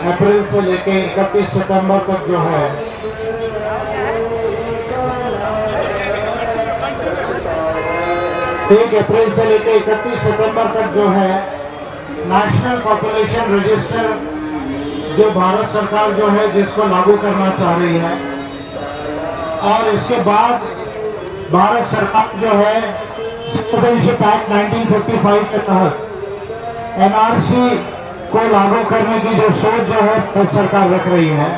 अप्रैल से लेके 31 सितंबर तक जो है एक अप्रैल से लेके 31 सितंबर तक जो है नेशनल पॉपुलेशन रजिस्टर जो भारत सरकार जो है जिसको लागू करना चाह रही है, और इसके बाद भारत सरकार जो है सिटीजनशिप एक्ट 1955 के तहत एनआरसी को लागू करने की जो सोच जो है सरकार रख रही है,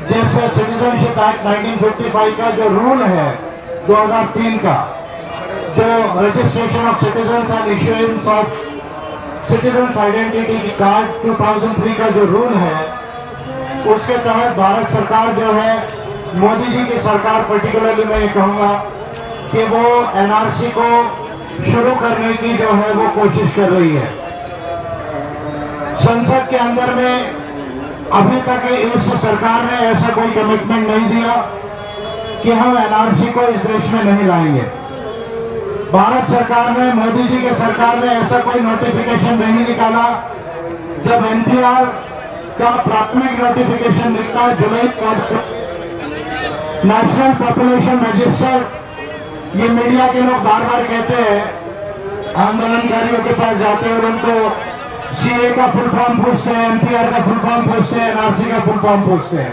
जैसे सिटीजनशिप एक्ट 1955 का जो रूल है 2003 का, जो registration of citizens and issuance of citizens identity card 2003 का जो रूल है, उसके तहत भारत सरकार जो है, मोदी जी की सरकार पर्टिकुलरली मैं ये कहूँगा कि वो एनआरसी को शुरू करने की जो है वो कोशिश कर रही है। संसद के अंदर में अभी तक इस सरकार ने ऐसा कोई कमिटमेंट नहीं दिया कि हम एनआरसी को इस देश में नहीं लाएंगे। भारत सरकार ने, मोदी जी की सरकार ने ऐसा कोई नोटिफिकेशन नहीं निकाला। जब एनपीआर का प्राथमिक नोटिफिकेशन निकला जुलाई नेशनल पॉपुलेशन रजिस्टर, ये मीडिया के लोग बार बार कहते हैं, आंदोलनकारियों के पास जाते हैं और उनको सीए का फुल फॉर्म पूछते हैं, एनपीआर का फुल फॉर्म पूछते हैं, एनआरसी का फुल फॉर्म पूछते हैं,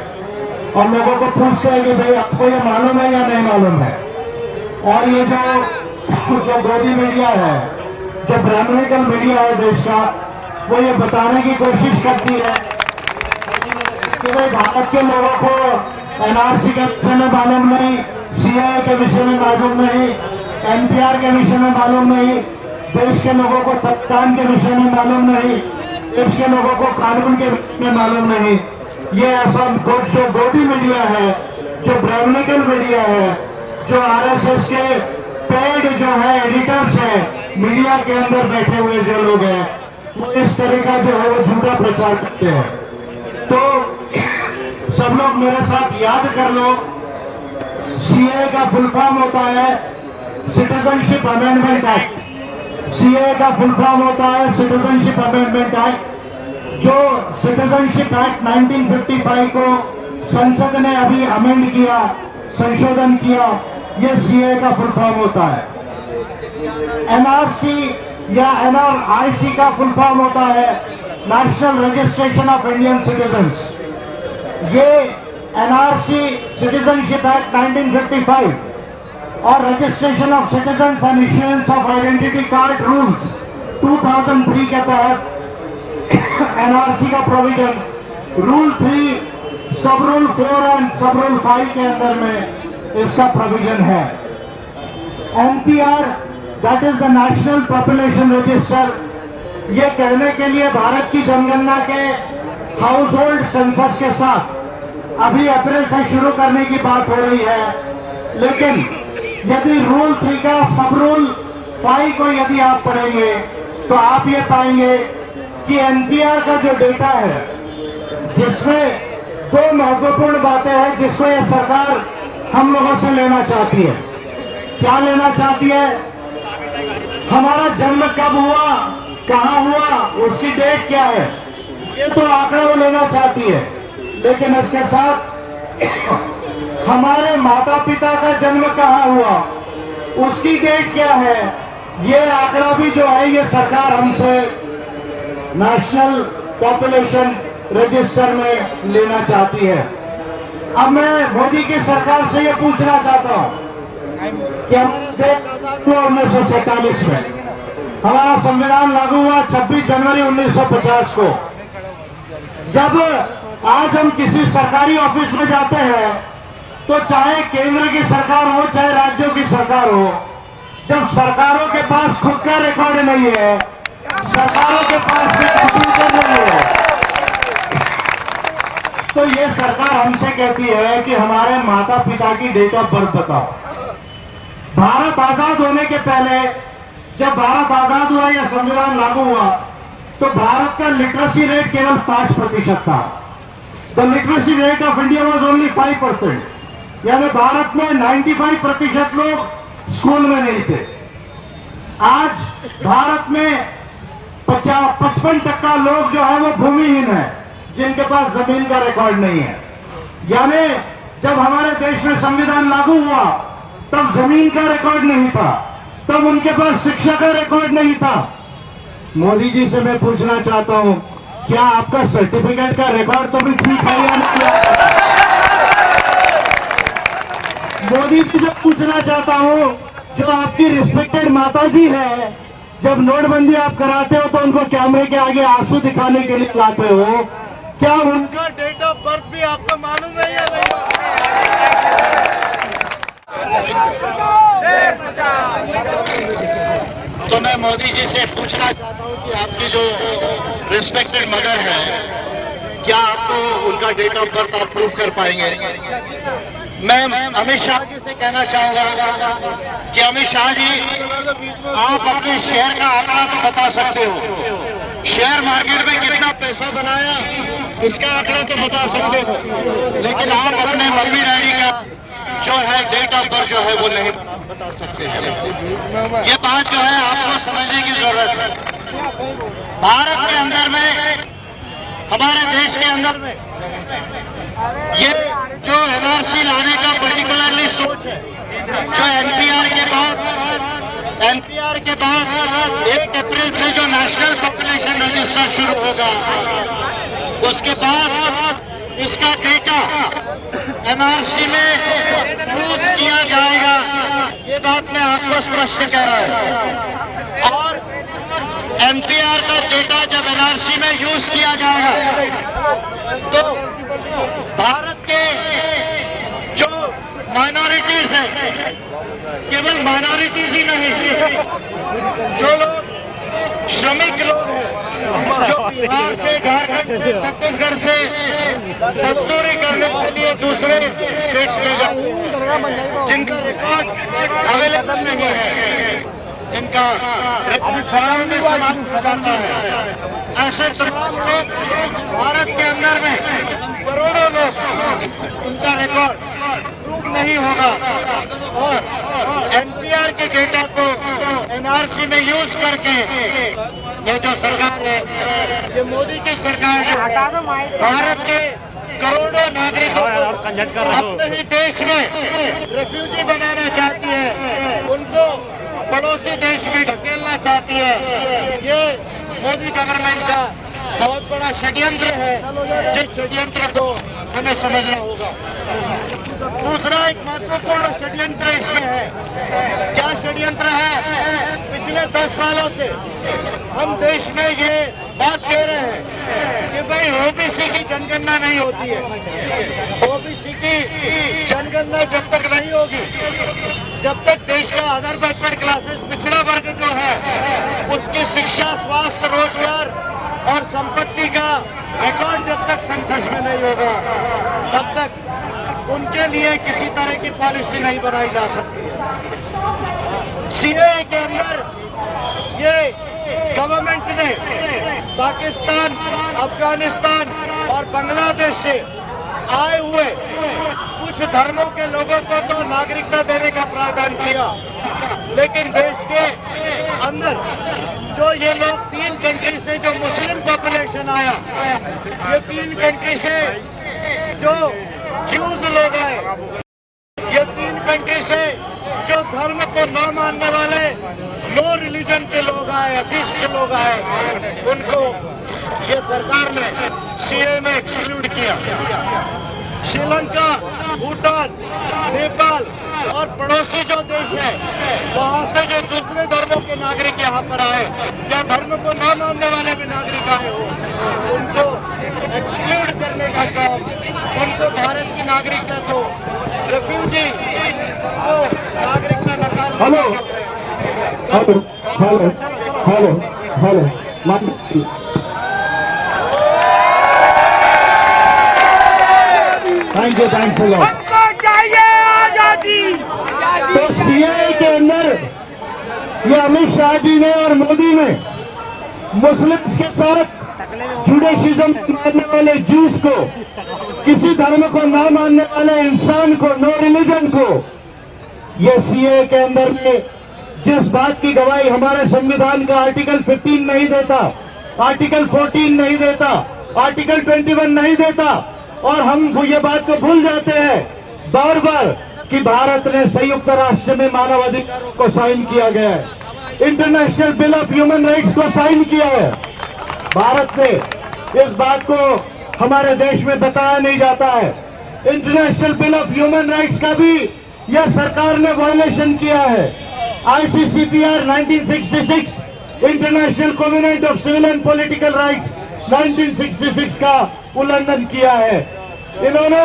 और लोगों को पूछते हैं कि भाई आपको ये मालूम है या नहीं मालूम है। और ये जो गोदी मीडिया है, जो ब्राह्मणिकल मीडिया है देश का, वो ये बताने की कोशिश करती है कि भाई भारत के लोगों को एनआरसी के विषय में मालूम नहीं, सीए के विषय में मालूम नहीं, एनपीआर के विषय में मालूम नहीं, देश के लोगों को संविधान के विषय में मालूम नहीं, देश के लोगों को कानून के विषय में मालूम नहीं। ये ऐसा जो गोदी मीडिया है, जो ब्राह्मणिकल मीडिया है, जो आरएसएस के पेड जो है एडिटर्स है, मीडिया के अंदर बैठे हुए जो लोग हैं, वो इस तरह का जो है वो झूठा प्रचार करते हैं। तो सब लोग मेरे साथ याद कर लो, सीए का फुल फॉर्म होता है सिटीजनशिप अमेंडमेंट एक्ट। सीए का फुल फॉर्म होता है सिटीजनशिप अमेंडमेंट एक्ट, जो सिटीजनशिप एक्ट 1955 को संसद ने अभी अमेंड किया, संशोधन किया, ये सीए का फुल फॉर्म होता है। एनआरसी या एनआरआईसी का फुल फॉर्म होता है national registration of Indian citizens. ये एनआरसी सिटीजनशिप एक्ट 1955 और registration of citizens and issuance of identity card rules 2003 के तहत एनआरसी का प्रोविजन रूल 3 सब रूल 4 एंड सब रूल 5 के अंदर में इसका प्रोविजन है। NPR, that is the national population register, ये कहने के लिए भारत की जनगणना के हाउस होल्ड सेंसस के साथ अभी अप्रैल से शुरू करने की बात हो रही है, लेकिन यदि रूल 3 का सब रूल 5 को यदि आप पढ़ेंगे तो आप ये पाएंगे कि एनपीआर का जो डेटा है, जिसमें दो महत्वपूर्ण बातें हैं जिसको ये सरकार हम लोगों से लेना चाहती है। क्या लेना चाहती है? हमारा जन्म कब हुआ, कहां हुआ, उसकी डेट क्या है, ये तो आंकड़ा वो लेना चाहती है, लेकिन इसके साथ हमारे माता पिता का जन्म कहां हुआ, उसकी डेट क्या है, ये आंकड़ा भी जो है ये सरकार हमसे नेशनल पॉपुलेशन रजिस्टर में लेना चाहती है। अब मैं मोदी की सरकार से ये पूछना चाहता हूं कि हमारा देश 1947 में हमारा संविधान लागू हुआ 26 जनवरी 1950 को। जब आज हम किसी सरकारी ऑफिस में जाते हैं तो चाहे केंद्र की सरकार हो चाहे राज्यों की सरकार हो, जब सरकारों के पास खुद का रिकॉर्ड नहीं है, सरकारों के पास कंप्यूटर नहीं है, तो ये सरकार हमसे कहती है कि हमारे माता पिता की डेट ऑफ बर्थ बताओ। भारत आजाद होने के पहले, जब भारत आजाद हुआ या संविधान लागू हुआ, तो भारत का लिटरेसी रेट केवल 5% था। The literacy rate of India was only 5%, यानी भारत में 95% लोग स्कूल में नहीं थे। आज भारत में 55% लोग जो है वो भूमिहीन है। जिनके पास जमीन का रिकॉर्ड नहीं है। यानी जब हमारे देश में संविधान लागू हुआ तब जमीन का रिकॉर्ड नहीं था, तब उनके पास शिक्षा का रिकॉर्ड नहीं था। मोदी जी से मैं पूछना चाहता हूं, क्या आपका सर्टिफिकेट का रिकॉर्ड तो भी ठीक है या नहीं? मोदी जी से पूछना चाहता हूं, जो आपकी रिस्पेक्टेड माता जी है, जब नोटबंदी आप कराते हो तो उनको कैमरे के आगे आंसू दिखाने के लिए लाते हो, क्या उनका डेट ऑफ बर्थ भी आपको मालूम नहीं है? तो मैं मोदी जी से पूछना चाहता हूं कि आपकी जो रिस्पेक्टेड मदर है, क्या आपको उनका डेट ऑफ बर्थ आप प्रूफ कर पाएंगे? मैं अमित शाह जी से कहना चाहूंगा कि अमित शाह जी, आप अपने शेयर का आंकड़ा तो बता सकते हो, शेयर मार्केट में कितना पैसा बनाया इसका आंकड़ा तो बता सकते हो, लेकिन आप अपने मम्मी डैडी का जो है डेट ऑफ बर्थ जो है वो नहीं बता सकते हैं। ये बात जो है आपको समझने की जरूरत है। भारत के अंदर में, हमारे देश के अंदर में ये जो एनआरसी लाने का पर्टिकुलरली सोच है, जो एनपीआर के बाद 1 अप्रैल से जो नेशनल पॉपुलेशन रजिस्टर शुरू होगा, उसके बाद इसका डेटा एनआरसी में यूज किया जाएगा। ये बात मैं आपको स्पष्ट कह रहा हूं। और एनपीआर का डेटा जब एनआरसी में यूज किया जाएगा तो भारत के जो माइनॉरिटीज हैं, केवल माइनॉरिटीज ही नहीं, जो लोग श्रमिक लोग हैं, जो बिहार से, झारखंड से, छत्तीसगढ़ से मजदूरी करने के लिए दूसरे स्टेट्स में जाते हैं, जिनका रिकॉर्ड अवेलेबल नहीं है, जिनका रिकॉर्ड में समाप्त हो जाता है, ऐसे तमाम लोग भारत के अंदर में करोड़ों लोग, उनका रिकॉर्ड प्रूव नहीं होगा। और एनपीआर के डेटा को एनआरसी में यूज करके ये जो सरकार है, ये मोदी की सरकार है, भारत के करोड़ों नागरिकों को अपने ही देश में रेफ्यूजी बनाना चाहती है, उनको पड़ोसी देश में ढकेलना चाहती है। ये मोदी गवर्नमेंट का बहुत बड़ा षड्यंत्र है, जिस षड्यंत्र को हमें समझना होगा। दूसरा एक महत्वपूर्ण षड्यंत्र इसमें है। क्या षड्यंत्र है? पिछले 10 सालों से हम देश में ये बात कह रहे हैं कि भाई ओबीसी की जनगणना नहीं होती है। ओबीसी की जनगणना जब तक नहीं होगी, जब तक देश का अदर बैकवर्ड क्लासेस, पिछड़ा वर्ग जो है, उसकी शिक्षा, स्वास्थ्य, रोजगार और संपत्ति का रिकॉर्ड जब तक सेंसस में नहीं होगा, तब तक उनके लिए किसी तरह की पॉलिसी नहीं बनाई जा सकती है। सीएए के अंदर ये गवर्नमेंट ने पाकिस्तान, अफगानिस्तान और बांग्लादेश से आए हुए कुछ धर्मों के लोगों को तो नागरिकता देने का प्रावधान किया, लेकिन देश के अंदर जो ये लोग 3 कंट्री से जो मुस्लिम पॉपुलेशन आया, ये 3 कंट्री से जो ज्यूज लोग आए, ये 3 कंट्री से जो धर्म को न मानने वाले नो रिलीजन के लोग आए, अतीश के लोग आए, उनको ये सरकार ने सीए में एक्सक्लूड किया। श्रीलंका, भूटान, नेपाल और पड़ोसी जो देश है, वहाँ से जो दूसरे धर्मों के नागरिक यहाँ पर आए या धर्म को न मानने वाले भी नागरिक आए हो, उनको एक्सक्लूड करने का काम, उनको भारत की नागरिकता को, रेफ्यूजी को नागरिकता नकार। Hello hello hello hello hello thank you चाहिए आजादी। तो सीएए के अंदर ये अमित शाह जी ने और मोदी ने मुस्लिम्स के साथ जुडिशिज्म मानने वाले जूस को, किसी धर्म को ना मानने वाले इंसान को, नो रिलीजन को, ये सीएए के अंदर में जिस बात की गवाही हमारे संविधान का आर्टिकल 15 नहीं देता, आर्टिकल 14 नहीं देता, आर्टिकल 21 नहीं देता, और हम ये बात को भूल जाते हैं बार बार कि भारत ने संयुक्त राष्ट्र में मानव अधिकारों को साइन किया गया है, international bill of human rights को साइन किया है। भारत ने इस बात को हमारे देश में बताया नहीं जाता है। International bill of human rights का भी यह सरकार ने वायलेशन किया है। ICCPR 1966, international covenant of civil and political rights 1966 का उल्लंघन किया है। इन्होंने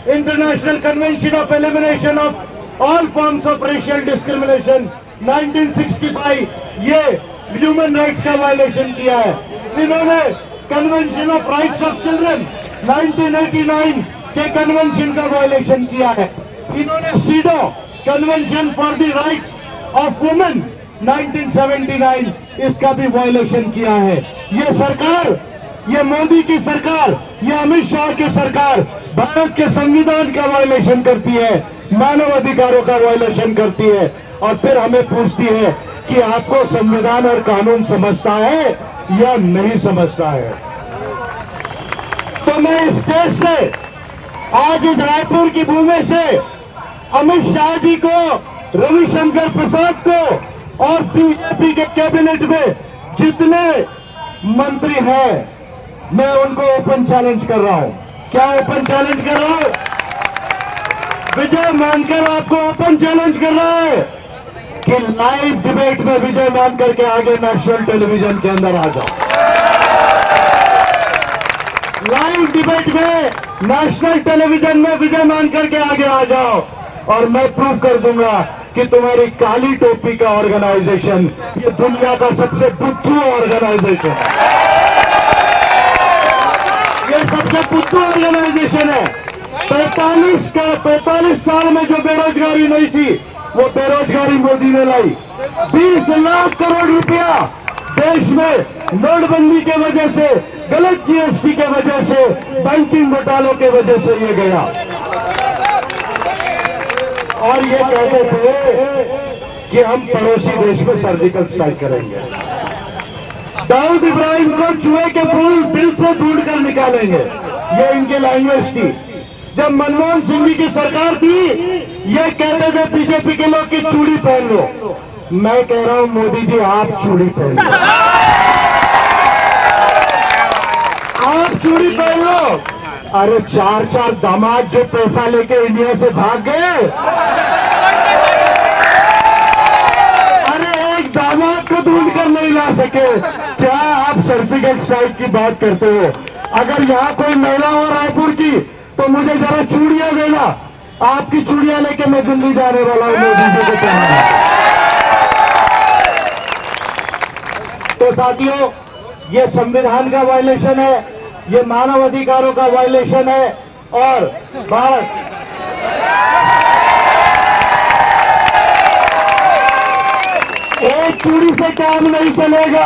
international convention of elimination of all forms of racial discrimination 1965 ये ह्यूमन राइट्स का वायलेशन किया है। इन्होंने convention of rights of children 1989 के कन्वेंशन का वायलेशन किया है। इन्होंने CEDAW convention for the rights of women 1979 इसका भी वायलेशन किया है। ये सरकार, ये मोदी की सरकार, ये अमित शाह की सरकार भारत के संविधान का वायलेशन करती है, मानव अधिकारों का वायलेशन करती है, और फिर हमें पूछती है कि आपको संविधान और कानून समझता है या नहीं समझता है। तो मैं इस देश से, आज इस रायपुर की भूमि से अमित शाह जी को, रविशंकर प्रसाद को और बीजेपी के कैबिनेट में जितने मंत्री हैं, मैं उनको ओपन चैलेंज कर रहा हूं। क्या ओपन चैलेंज कर रहा हूं? विजय मानकर आपको ओपन चैलेंज कर रहा है कि लाइव डिबेट में विजय मानकर के आगे नेशनल टेलीविजन के अंदर आ जाओ। लाइव डिबेट में नेशनल टेलीविजन में विजय मानकर के आगे आ जाओ, और मैं प्रूव कर दूंगा कि तुम्हारी काली टोपी का ऑर्गेनाइजेशन ये दुनिया का सबसे बुद्धू ऑर्गेनाइजेशन है। ये सबसे बुद्धू ऑर्गेनाइजेशन है। 45 साल में जो बेरोजगारी नहीं थी, वो बेरोजगारी मोदी ने लाई। 20 लाख करोड़ रुपया देश में नोटबंदी के वजह से, गलत GST के वजह से, बैंकिंग घोटालों के वजह से ये गया। और ये कहते थे कि हम पड़ोसी देश में सर्जिकल स्ट्राइक करेंगे, दाऊद इब्राहिम को चूहे के फूल दिल से ढूंढ कर निकालेंगे, ये इनकी लैंग्वेज थी। जब मनमोहन सिंह जी की सरकार थी, ये कहते थे बीजेपी के लोग कि चूड़ी पहन लो। मैं कह रहा हूं मोदी जी, आप चूड़ी पहन लो, आप चूड़ी पहन लो। अरे 4 दामाद जो पैसा लेके इंडिया से भाग गए, अरे एक दामाद को ढूंढ कर नहीं ला सके, क्या आप सर्जिकल स्ट्राइक की बात करते हो? अगर यहाँ कोई महिला हो रायपुर की, तो मुझे जरा चूड़ियां देना, आपकी चूड़ियां लेके मैं दिल्ली जाने वाला हूं मोदी जी को कहना। तो साथियों, ये संविधान का वायलेशन है, ये मानव अधिकारों का वायलेशन है, और भारत एक चूड़ी से काम नहीं चलेगा।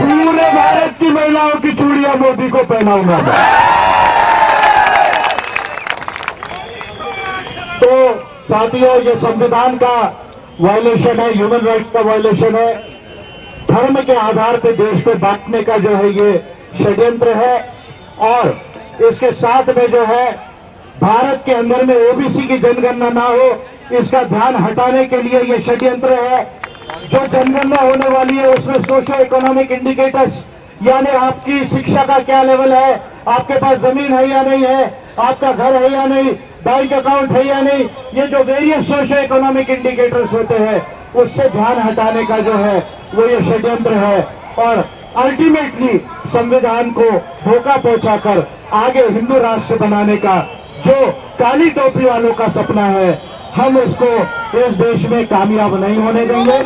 पूरे भारत की महिलाओं की चूड़ियां मोदी को पहनाऊंगा मैं। तो साथियों, ये संविधान का वायलेशन है, ह्यूमन राइट्स का वायलेशन है, धर्म के आधार पर देश को बांटने का जो है ये षड्यंत्र है, और इसके साथ में जो है भारत के अंदर में ओबीसी की जनगणना ना हो, इसका ध्यान हटाने के लिए ये षड्यंत्र है। जो जनगणना होने वाली है उसमें सोशो इकोनॉमिक इंडिकेटर्स, यानी आपकी शिक्षा का क्या लेवल है, आपके पास जमीन है या नहीं है, आपका घर है या नहीं, बैंक अकाउंट है या नहीं, ये जो वेरियस सोशो इकोनॉमिक इंडिकेटर्स होते हैं, उससे ध्यान हटाने का जो है वो ये षड्यंत्र है, और अल्टीमेटली संविधान को धोखा पहुंचाकर आगे हिंदू राष्ट्र बनाने का जो काली टोपी वालों का सपना है, हम उसको इस देश में कामयाब नहीं होने देंगे।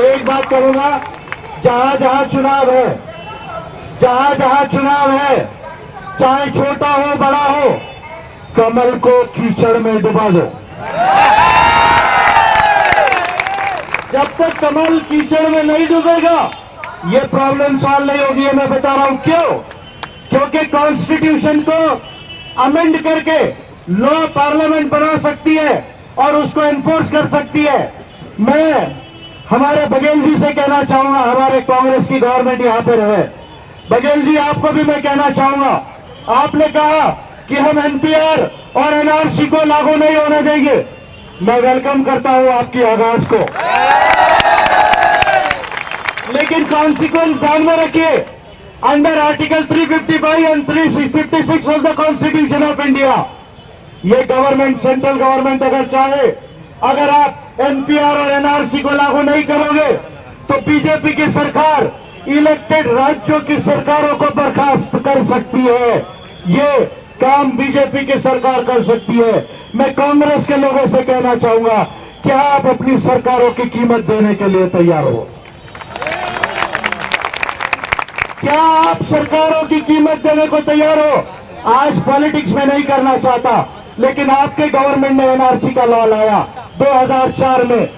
एक बात करूंगा, जहां जहां चुनाव है, जहां जहां चुनाव है, चाहे छोटा हो बड़ा हो, कमल को कीचड़ में डुबा दो। जब तक कमल कीचड़ में नहीं डूबेगा, ये प्रॉब्लम सॉल्व नहीं होगी। मैं बता रहा हूं क्यों? क्योंकि कॉन्स्टिट्यूशन को अमेंड करके पार्लियामेंट बना सकती है और उसको एनफोर्स कर सकती है। मैं हमारे बघेल जी से कहना चाहूंगा, हमारे कांग्रेस की गवर्नमेंट यहां पर है, बघेल जी आपको भी मैं कहना चाहूंगा, आपने कहा कि हम एनपीआर और एनआरसी को लागू नहीं होने देंगे। मैं वेलकम करता हूं आपकी आगाज को, लेकिन कॉन्सिक्वेंस ध्यान में रखिए। Under article 355 and 356 of the constitution of India, ये गवर्नमेंट, सेंट्रल गवर्नमेंट अगर चाहे, अगर आप एनपीआर और एनआरसी को लागू नहीं करोगे तो बीजेपी की सरकार इलेक्टेड राज्यों की सरकारों को बर्खास्त कर सकती है। ये काम बीजेपी की सरकार कर सकती है। मैं कांग्रेस के लोगों से कहना चाहूंगा, क्या आप अपनी सरकारों की कीमत देने के लिए तैयार हो? क्या आप सरकारों की कीमत देने को तैयार हो? आज पॉलिटिक्स में नहीं करना चाहता, लेकिन आपके गवर्नमेंट ने एनआरसी का लॉ लाया 2004 में,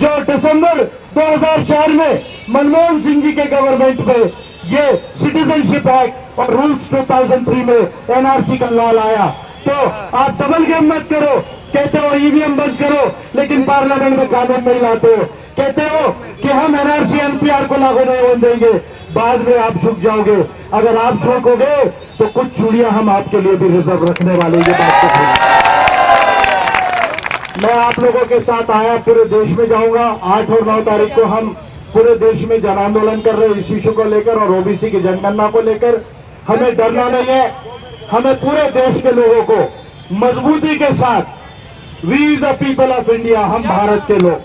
जो दिसंबर 2004 में मनमोहन सिंह जी के गवर्नमेंट में ये सिटीजनशिप एक्ट और रूल्स 2003 में एनआरसी का लॉ लाया। तो आप डबल गेम मत करो, कहते हो ईवीएम बंद करो लेकिन पार्लियामेंट में कानून नहीं लाते हो, कहते हो कि हम एनआरसी एनपीआर को लागू नहीं होने देंगे, बाद में आप झुक जाओगे। अगर आप झुकोगे तो कुछ चूड़ियां हम आपके लिए भी रिजर्व रखने वाले, ये बात तो मैं आप लोगों के साथ आया, पूरे देश में जाऊंगा। 8 और 9 तारीख को हम पूरे देश में जन आंदोलन कर रहे हैं इस इशू को लेकर और ओबीसी की जनगणना को लेकर। हमें डरना नहीं है, हमें पूरे देश के लोगों को मजबूती के साथ, we the people of India, हम भारत के लोग,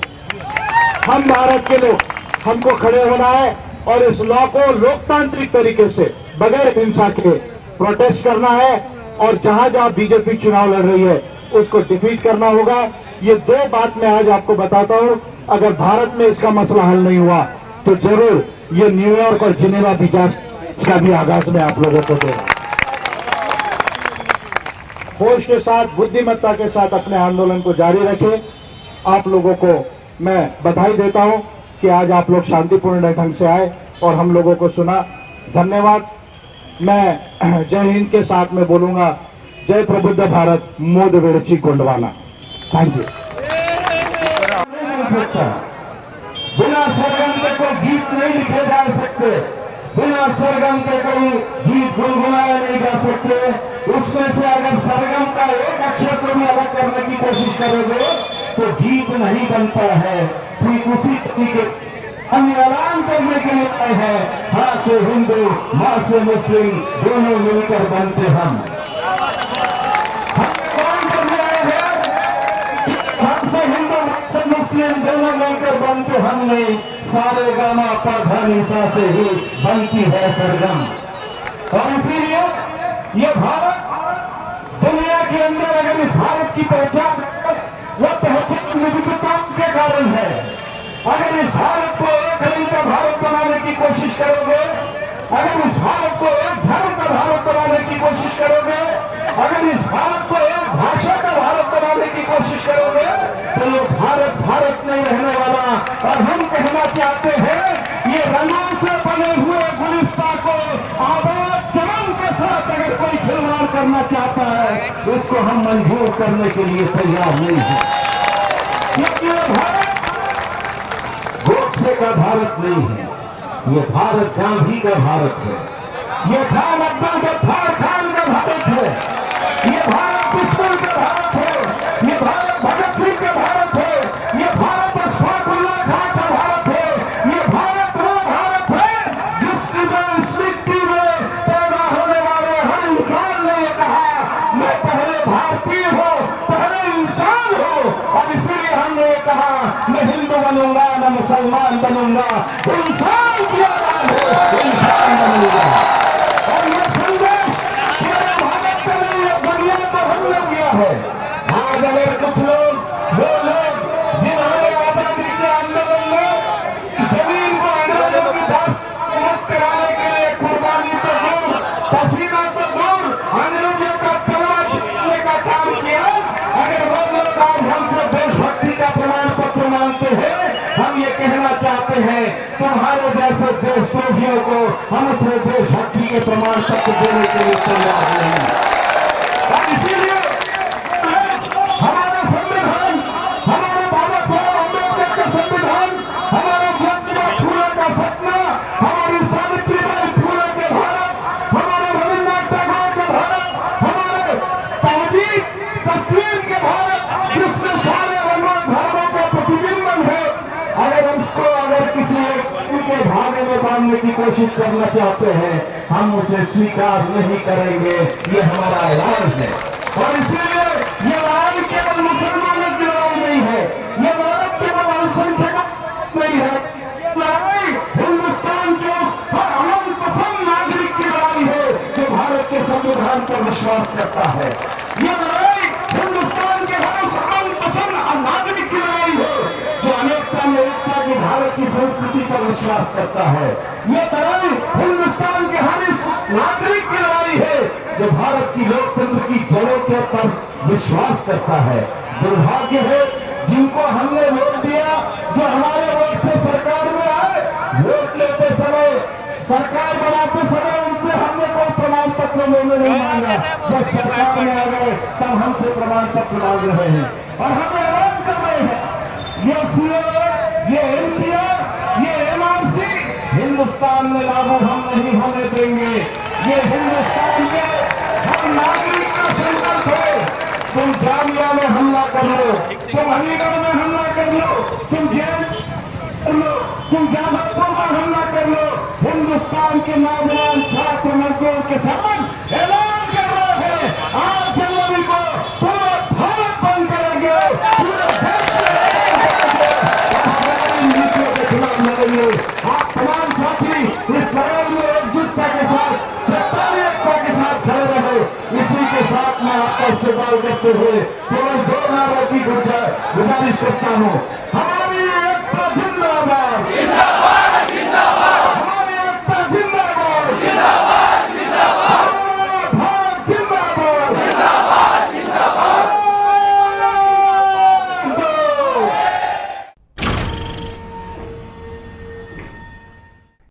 हम भारत के लोग, हमको खड़े होना है और इस लॉ को लोकतांत्रिक तरीके से बगैर हिंसा के प्रोटेस्ट करना है और जहां जहां बीजेपी चुनाव लड़ रही है उसको डिफीट करना होगा। ये 2 बात मैं आज आपको बताता हूं। अगर भारत में इसका मसला हल नहीं हुआ तो जरूर ये न्यूयॉर्क और जिनेवा विकास का भी आगाज मैं आप लोगों को दूंगा। होश के साथ, बुद्धिमत्ता के साथ अपने आंदोलन को जारी रखें। आप लोगों को मैं बधाई देता हूं कि आज आप लोग शांतिपूर्ण ढंग से आए और हम लोगों को सुना। धन्यवाद। मैं जय हिंद के साथ में बोलूंगा, जय प्रबुद्ध भारत, मोद वेड़ची गोंडवाना। Thank you. बिना सरगम के कोई गीत नहीं लिखे जा सकते, बिना सरगम के कोई गीत गुनगुनाए नहीं जा सकते। उसमें से अगर सरगम का एक अक्षर को भी अलग करने की कोशिश करोगे तो गीत नहीं बनता है। ठीक उसी तरीके हम ऐलान करने के लिए आए हैं, हां से हिंदू, मां से मुस्लिम, दोनों मिलकर बनते हम। कौन करने आए हैं? हमसे हिंदू, से मुस्लिम, दोनों मिलकर बनते हम नहीं, सारे गामा पधा निशा से ही बनती है सरगम। और इसीलिए ये भारत दुनिया के अंदर, अगर इस भारत की पहचान, वह पहचान विविधता के कारण है। अगर इस भारत को एक रंग का भारत बनाने की कोशिश करोगे, अगर इस भारत को एक धर्म का भारत बनाने की कोशिश करोगे, अगर इस भारत को एक भाषा का भारत बनाने की कोशिश करोगे तो ये भारत भारत नहीं रहने वाला। और हम कहना चाहते हैं, ये रंगों से बने हुए गुलिस्ता को आवाज चमन के साथ अगर कोई खिलवाड़ करना चाहता है उसको हम मंजूर करने के लिए तैयार नहीं है। क्योंकि ये भारत गोडसे का भारत नहीं है, ये भारत गांधी का भारत है, ये खान अब्दुल गफ्फार खान का भारत है, ये भारत दुश्मन का भारत है, ये भारत भगत सिंह का भारत है, ये भारत अशफाकुल्लाह खान का भारत है, ये भारत वो भारत है जिसकी में इस मिट्टी में पैदा होने वाले हर इंसान ने कहा मैं पहले भारतीय हूँ, पहले इंसान हूँ। और इसीलिए हमने कहा मैं हिंदू बनूंगा, न मुसलमान बनूंगा, इंसान की आवाज है, इंसान बनूंगा। और ये संदेश पूरे भारत के लिए दुनिया को हमने दिया है। आज अगर कुछ लोग, वो लोग जिन्होंने आजादी के आंदोलन में जमीन को अंग्रेजों की दास्तान मुक्त कराने के लिए कुर्बानी तो दूर, पसीना तो दूर, अंग्रेजों का तलवा छीनने का काम किया, अगर वो लोग आज हमसे देशभक्ति का प्रमाण पत्र मांगते हैं, हम ये कहना चाहते हैं तुम्हारे जैसे देशद्रोहियों को हम उसे देशभक्ति के प्रमाण पत्र देने के लिए तैयार नहीं। और इसीलिए हमारा संविधान, हमारे बाबा साहब अम्बेडकर का संविधान कोशिश करना चाहते हैं, हम उसे स्वीकार नहीं करेंगे। ये हमारा ऐलान है। और इसलिए ये लड़ाई केवल मुसलमानों की लड़ाई नहीं है, ये लड़ाई केवल अल्पसंख्यक नहीं है, ये लड़ाई हिंदुस्तान के उस हर अमन पसंद नागरिक की लड़ाई है जो भारत के संविधान पर विश्वास करता है। ये लड़ाई हिंदुस्तान के हर उस अमन पसंद नागरिक की लड़ाई है जो अनेकता में एकता की भारत की संस्कृति पर विश्वास करता है। ये लड़ाई हिंदुस्तान के हर इस नागरिक की लड़ाई है जो भारत की लोकतंत्र की जड़ों के पर विश्वास करता है। दुर्भाग्य है जिनको हमने वोट दिया, जो हमारे वोट से सरकार में आए, वोट लेते समय, सरकार बनाते समय उनसे हमने कोई प्रमाण पत्र लेने नहीं मांगा। जब सरकार में आ गए तब हमसे प्रमाण पत्र मांग रहे हैं और हम ऐलान कर रहे हैं ये सीएए, ये एनपीए, ये एनआरसी हिंदुस्तान में लागू हम नहीं होने देंगे। ये हिंदुस्तान के हर नागरिक का संकल्प है। तुम जामिया में हमला कर लो, तुम अलीगढ़ में हमला कर लो, तुम जेल कर लो, तुम जादवपुर में हमला कर लो, हिंदुस्तान के नौजवान छात्र मजदूर के साथ ऐलान कर रहे हैं 8 जनवरी को पूरा भारत बंद करेंगे, पूरे देश के खिलाफ लड़ेंगे। आप तमाम साथी इस लड़ाई में एकजुटता के साथ, एकता के साथ खड़े रहे। इसी के साथ मैं आपका इस्तेमाल करते हुए केवल 2 नारों की गुजारिश करता हूँ।